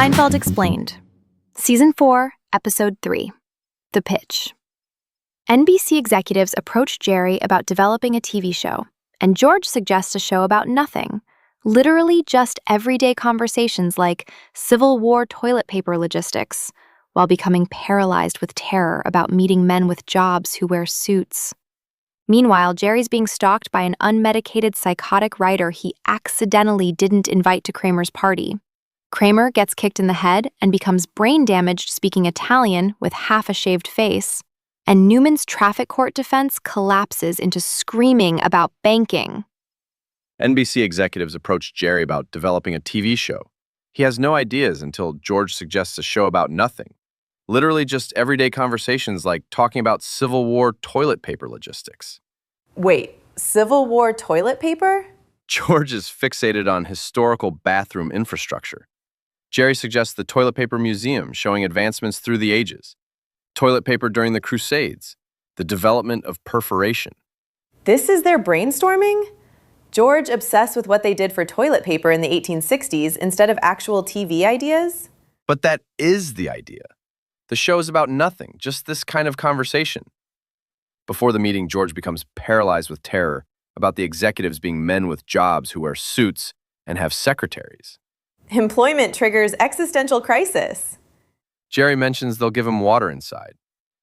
Seinfeld Explained. Season 4, Episode 3. The Pitch. NBC executives approach Jerry about developing a TV show, and George suggests a show about nothing. Literally just everyday conversations like Civil War toilet paper logistics, while becoming paralyzed with terror about meeting men with jobs who wear suits. Meanwhile, Jerry's being stalked by an unmedicated psychotic writer he accidentally didn't invite to Kramer's party. Kramer gets kicked in the head and becomes brain damaged speaking Italian with half a shaved face, and Newman's traffic court defense collapses into screaming about banking. NBC executives approach Jerry about developing a TV show. He has no ideas until George suggests a show about nothing. Literally just everyday conversations like talking about Civil War toilet paper logistics. Wait, Civil War toilet paper? George is fixated on historical bathroom infrastructure. Jerry suggests the Toilet Paper Museum showing advancements through the ages, toilet paper during the Crusades, the development of perforation. This is their brainstorming? George obsessed with what they did for toilet paper in the 1860s instead of actual TV ideas? But that is the idea. The show is about nothing, just this kind of conversation. Before the meeting, George becomes paralyzed with terror about the executives being men with jobs who wear suits and have secretaries. Employment triggers existential crisis. Jerry mentions they'll give him water inside.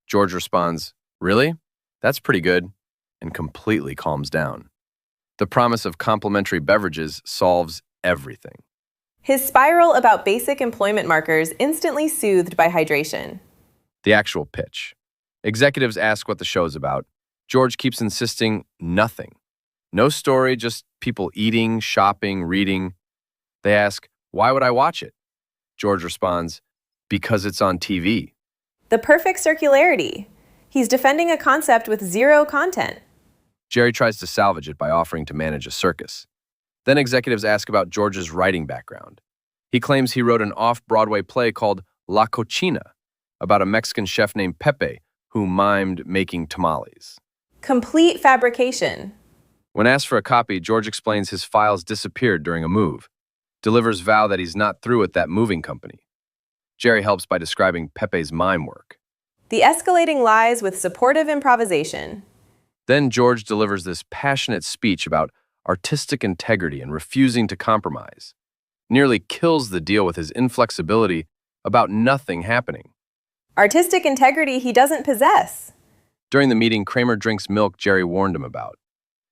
George responds, "Really? That's pretty good," and completely calms down. The promise of complimentary beverages solves everything. His spiral about basic employment markers instantly soothed by hydration. The actual pitch. Executives ask what the show's about. George keeps insisting nothing. No story, just people eating, shopping, reading. They ask, "Why would I watch it?" George responds, "Because it's on TV." The perfect circularity. He's defending a concept with zero content. Jerry tries to salvage it by offering to manage a circus. Then executives ask about George's writing background. He claims he wrote an off-Broadway play called La Cocina about a Mexican chef named Pepe who mimed making tamales. Complete fabrication. When asked for a copy, George explains his files disappeared during a move, delivers vow that he's not through at that moving company. Jerry helps by describing Pepe's mime work. The escalating lies with supportive improvisation. Then George delivers this passionate speech about artistic integrity and refusing to compromise. Nearly kills the deal with his inflexibility about nothing happening. Artistic integrity he doesn't possess. During the meeting, Kramer drinks milk Jerry warned him about.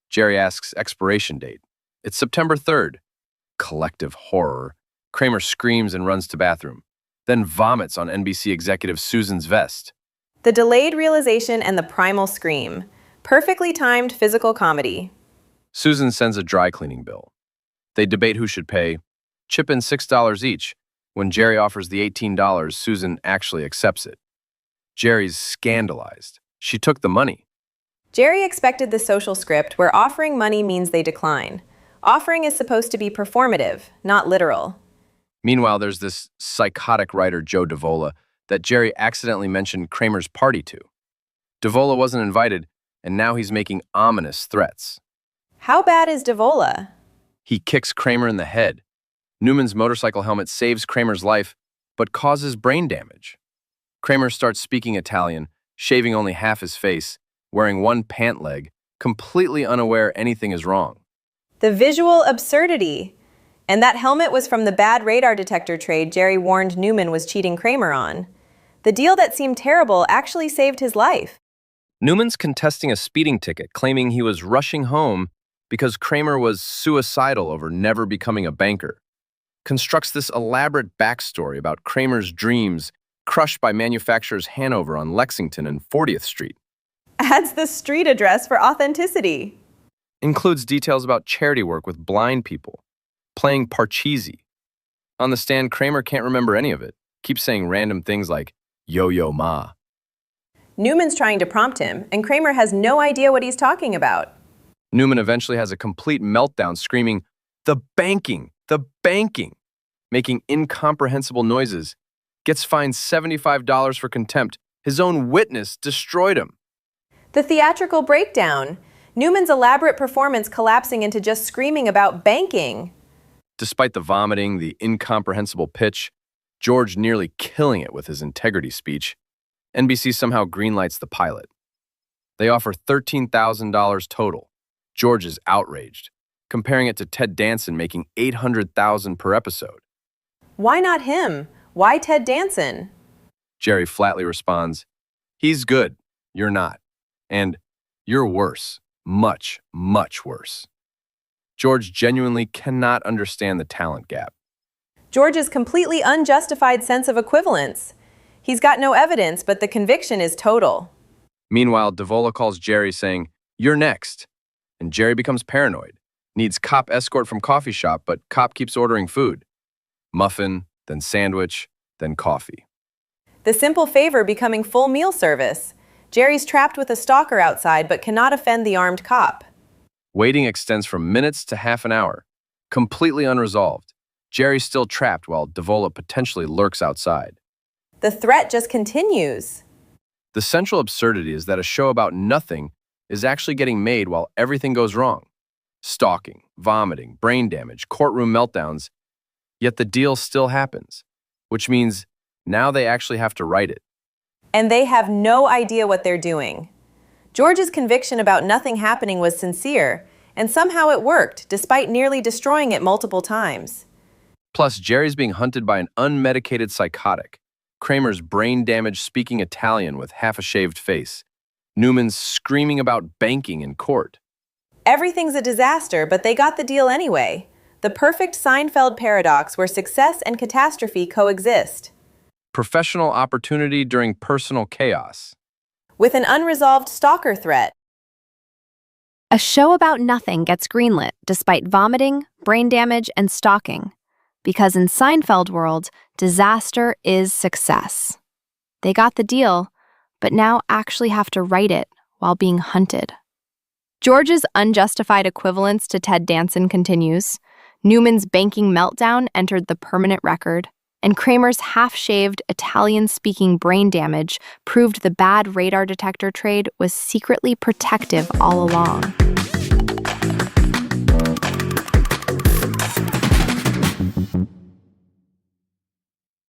Jerry asks expiration date. It's September 3rd. Collective horror. Kramer screams and runs to bathroom, then vomits on NBC executive Susan's vest. The delayed realization and the primal scream. Perfectly timed physical comedy. Susan sends a dry cleaning bill. They debate who should pay. Chip in $6 each. When Jerry offers the $18, Susan actually accepts it. Jerry's scandalized. She took the money. Jerry expected the social script where offering money means they decline. Offering is supposed to be performative, not literal. Meanwhile, there's this psychotic writer, Joe Davola, that Jerry accidentally mentioned Kramer's party to. Davola wasn't invited, and now he's making ominous threats. How bad is Davola? He kicks Kramer in the head. Newman's motorcycle helmet saves Kramer's life, but causes brain damage. Kramer starts speaking Italian, shaving only half his face, wearing one pant leg, completely unaware anything is wrong. The visual absurdity. And that helmet was from the bad radar detector trade Jerry warned Newman was cheating Kramer on. The deal that seemed terrible actually saved his life. Newman's contesting a speeding ticket, claiming he was rushing home because Kramer was suicidal over never becoming a banker. Constructs this elaborate backstory about Kramer's dreams crushed by manufacturers Hanover on Lexington and 40th Street. Adds the street address for authenticity. Includes details about charity work with blind people. Playing Parcheesi. On the stand, Kramer can't remember any of it. Keeps saying random things like, "Yo-yo ma." Newman's trying to prompt him, and Kramer has no idea what he's talking about. Newman eventually has a complete meltdown screaming, "The banking! The banking!" Making incomprehensible noises. Gets fined $75 for contempt. His own witness destroyed him. The theatrical breakdown. Newman's elaborate performance collapsing into just screaming about banking. Despite the vomiting, the incomprehensible pitch, George nearly killing it with his integrity speech, NBC somehow greenlights the pilot. They offer $13,000 total. George is outraged, comparing it to Ted Danson making $800,000 per episode. Why not him? Why Ted Danson? Jerry flatly responds, "He's good, you're not. And you're worse, much, much worse." George genuinely cannot understand the talent gap. George's completely unjustified sense of equivalence. He's got no evidence, but the conviction is total. Meanwhile, Davola calls Jerry saying, "You're next." And Jerry becomes paranoid, needs cop escort from coffee shop, but cop keeps ordering food. Muffin, then sandwich, then coffee. The simple favor becoming full meal service. Jerry's trapped with a stalker outside, but cannot offend the armed cop. Waiting extends from minutes to half an hour, completely unresolved. Jerry's still trapped while Davola potentially lurks outside. The threat just continues. The central absurdity is that a show about nothing is actually getting made while everything goes wrong. Stalking, vomiting, brain damage, courtroom meltdowns, yet the deal still happens, which means now they actually have to write it. And they have no idea what they're doing. George's conviction about nothing happening was sincere, and somehow it worked, despite nearly destroying it multiple times. Plus, Jerry's being hunted by an unmedicated psychotic. Kramer's brain-damaged speaking Italian with half a shaved face. Newman's screaming about banking in court. Everything's a disaster, but they got the deal anyway. The perfect Seinfeld paradox where success and catastrophe coexist. Professional opportunity during personal chaos. With an unresolved stalker threat. A show about nothing gets greenlit despite vomiting, brain damage, and stalking. Because in Seinfeld world, disaster is success. They got the deal, but now actually have to write it while being hunted. George's unjustified equivalence to Ted Danson continues. Newman's banking meltdown entered the permanent record, and Kramer's half-shaved, Italian-speaking brain damage proved the bad radar detector trade was secretly protective all along.